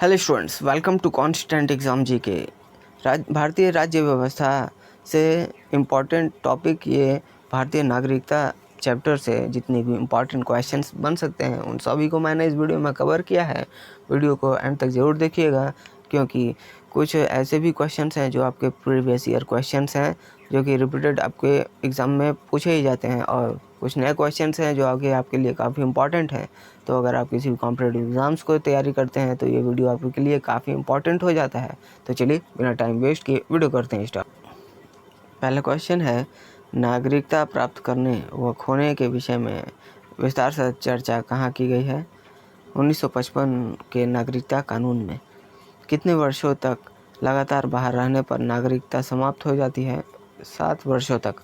Hello students, welcome to constant exam GK. भारतीय राज्य व्यवस्था से इम्पॉर्टेंट टॉपिक ये भारतीय नागरिकता चैप्टर से जितने भी इम्पॉर्टेंट क्वेश्चंस बन सकते हैं उन सभी को मैंने इस वीडियो में कवर किया है। वीडियो को एंड तक ज़रूर देखिएगा, क्योंकि कुछ ऐसे भी क्वेश्चंस हैं जो आपके प्रीवियस ईयर क्वेश्चंस हैं जो कि रिपीटेड आपके एग्ज़ाम में पूछे ही जाते हैं, और कुछ नए क्वेश्चंस हैं जो आगे आपके लिए काफ़ी इंपॉर्टेंट हैं। तो अगर आप किसी भी कॉम्पिटिटिव एग्ज़ाम्स को तैयारी करते हैं तो ये वीडियो आपके लिए काफ़ी इंपॉर्टेंट हो जाता है। तो चलिए बिना टाइम वेस्ट किए वीडियो करते हैं स्टार्ट। पहला क्वेश्चन है, नागरिकता प्राप्त करने व खोने के विषय में विस्तार से चर्चा कहाँ की गई है? 1955 के नागरिकता कानून में। कितने वर्षों तक लगातार बाहर रहने पर नागरिकता समाप्त हो जाती है? 7 वर्षों तक।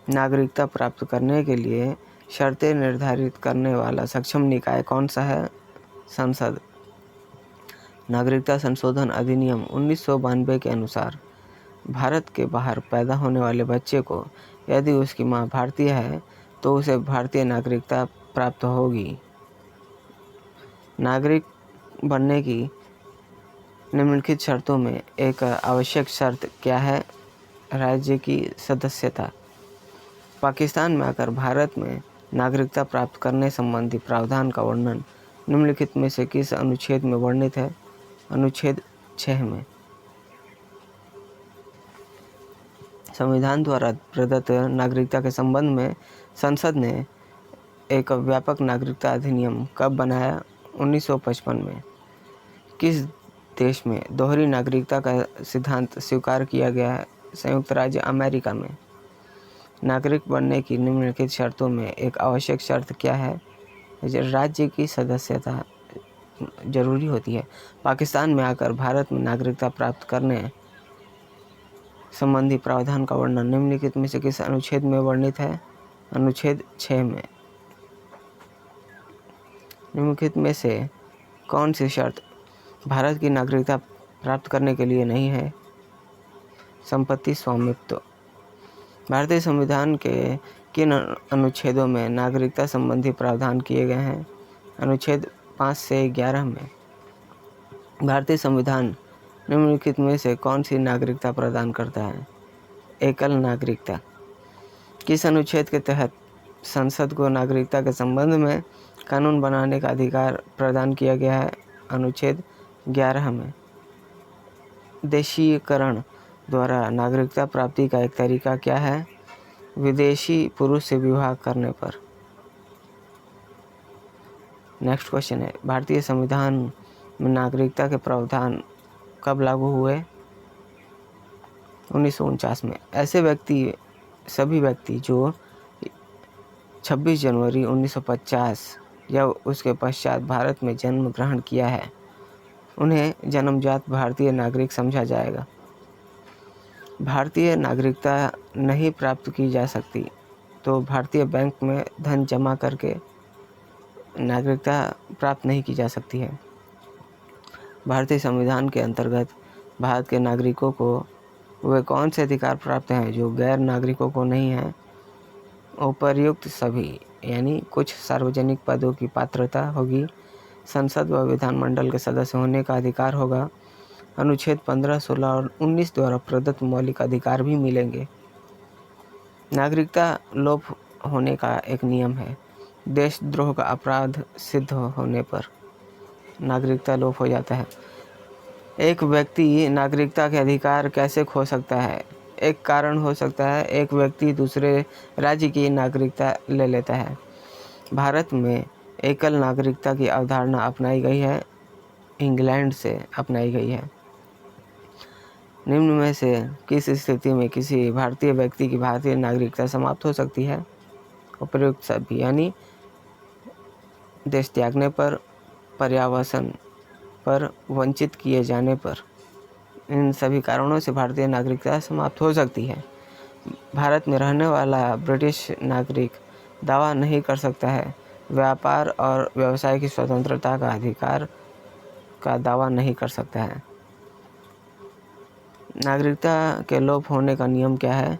नागरिकता प्राप्त करने के लिए शर्तें निर्धारित करने वाला सक्षम निकाय कौन सा है? संसद। नागरिकता संशोधन अधिनियम 1992 के अनुसार भारत के बाहर पैदा होने वाले बच्चे को यदि उसकी माँ भारतीय है तो उसे भारतीय नागरिकता प्राप्त होगी। नागरिक बनने की निम्नलिखित शर्तों में एक आवश्यक शर्त क्या है? राज्य की सदस्यता। पाकिस्तान में आकर भारत में नागरिकता प्राप्त करने संबंधी प्रावधान का वर्णन निम्नलिखित में से किस अनुच्छेद में वर्णित है? अनुच्छेद 6 में। संविधान द्वारा प्रदत्त नागरिकता के संबंध में संसद ने एक व्यापक नागरिकता अधिनियम कब बनाया? 1955 में। किस देश में दोहरी नागरिकता का सिद्धांत स्वीकार किया गया है? संयुक्त राज्य अमेरिका में। नागरिक बनने की निम्नलिखित शर्तों में एक आवश्यक शर्त क्या है? राज्य की सदस्यता जरूरी होती है। पाकिस्तान में आकर भारत में नागरिकता प्राप्त करने संबंधी प्रावधान का वर्णन निम्नलिखित में से किस अनुच्छेद में वर्णित है? अनुच्छेद 6 में। निम्नलिखित में से कौन सी शर्त भारत की नागरिकता प्राप्त करने के लिए नहीं है? संपत्ति स्वामित्व। भारतीय संविधान के किन अनुच्छेदों में नागरिकता संबंधी प्रावधान किए गए हैं? अनुच्छेद 5 से 11 में। भारतीय संविधान निम्नलिखित में से कौन सी नागरिकता प्रदान करता है? एकल नागरिकता। किस अनुच्छेद के तहत संसद को नागरिकता के संबंध में कानून बनाने का अधिकार प्रदान किया गया है? अनुच्छेद 11 में। देशीकरण द्वारा नागरिकता प्राप्ति का एक तरीका क्या है? विदेशी पुरुष से विवाह करने पर। नेक्स्ट क्वेश्चन है, भारतीय संविधान में नागरिकता के प्रावधान कब लागू हुए? 1949 में। ऐसे सभी व्यक्ति जो 26 जनवरी 1950 या उसके पश्चात भारत में जन्म ग्रहण किया है उन्हें जन्मजात भारतीय नागरिक समझा जाएगा। भारतीय नागरिकता नहीं प्राप्त की जा सकती तो भारतीय बैंक में धन जमा करके नागरिकता प्राप्त नहीं की जा सकती है। भारतीय संविधान के अंतर्गत भारत के नागरिकों को वे कौन से अधिकार प्राप्त हैं जो गैर नागरिकों को नहीं हैं? उपर्युक्त सभी, यानी कुछ सार्वजनिक पदों की पात्रता होगी, संसद व विधानमंडल के सदस्य होने का अधिकार होगा, अनुच्छेद 15, 16 और 19 द्वारा प्रदत्त मौलिक अधिकार भी मिलेंगे। नागरिकता लोप होने का एक नियम है। देशद्रोह का अपराध सिद्ध होने पर नागरिकता लोप हो जाता है। एक व्यक्ति नागरिकता के अधिकार कैसे खो सकता है? एक कारण हो सकता है, एक व्यक्ति दूसरे राज्य की नागरिकता ले लेता है। भारत में एकल नागरिकता की अवधारणा अपनाई गई है, इंग्लैंड से अपनाई गई है। निम्न में से किस स्थिति में किसी भारतीय व्यक्ति की भारतीय नागरिकता समाप्त हो सकती है? उपर्युक्त सभी, यानी देश त्यागने पर, पर्यावसन पर, वंचित किए जाने पर। इन सभी कारणों से भारतीय नागरिकता समाप्त हो सकती है। भारत में रहने वाला ब्रिटिश नागरिक दावा नहीं कर सकता है। व्यापार और व्यवसाय की स्वतंत्रता का अधिकार का दावा नहीं कर सकता है। नागरिकता के लोप होने का नियम क्या है?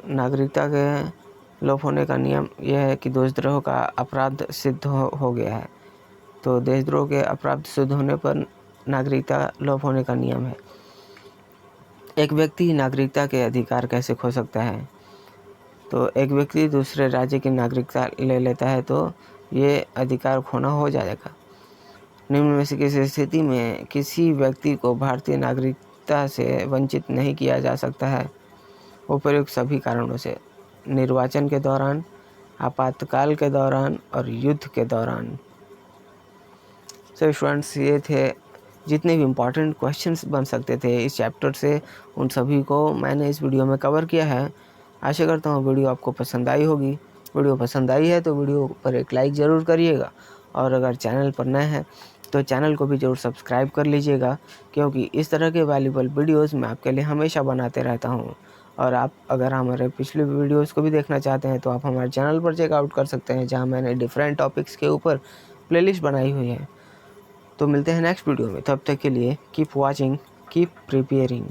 नागरिकता के लोप होने का नियम यह है कि देशद्रोह का अपराध सिद्ध हो गया है। तो देशद्रोह के अपराध सिद्ध होने पर नागरिकता लोप होने का नियम है। एक व्यक्ति नागरिकता के अधिकार कैसे खो सकता है? तो एक व्यक्ति दूसरे राज्य की नागरिकता ले लेता है तो ये अधिकार खोना हो जाएगा। निम्न में से किसी स्थिति में किसी व्यक्ति को भारतीय नागरिकता से वंचित नहीं किया जा सकता है? उपयुक्त सभी कारणों से, निर्वाचन के दौरान, आपातकाल के दौरान और युद्ध के दौरान। सो स्टूडेंट्स, ये थे जितने भी इम्पॉर्टेंट क्वेश्चंस बन सकते थे इस चैप्टर से, उन सभी को मैंने इस वीडियो में कवर किया है। आशा करता हूँ वीडियो आपको पसंद आई होगी। वीडियो पसंद आई है तो वीडियो पर एक लाइक ज़रूर करिएगा, और अगर चैनल पर नए हैं तो चैनल को भी ज़रूर सब्सक्राइब कर लीजिएगा, क्योंकि इस तरह के वैल्यूबल वीडियोस मैं आपके लिए हमेशा बनाते रहता हूँ। और आप अगर हमारे पिछले वीडियोस को भी देखना चाहते हैं तो आप हमारे चैनल पर चेकआउट कर सकते हैं, जहाँ मैंने डिफरेंट टॉपिक्स के ऊपर प्लेलिस्ट बनाई हुई है। तो मिलते हैं नेक्स्ट वीडियो में, तब तक के लिए कीप वॉचिंग, कीप प्रिपेयरिंग।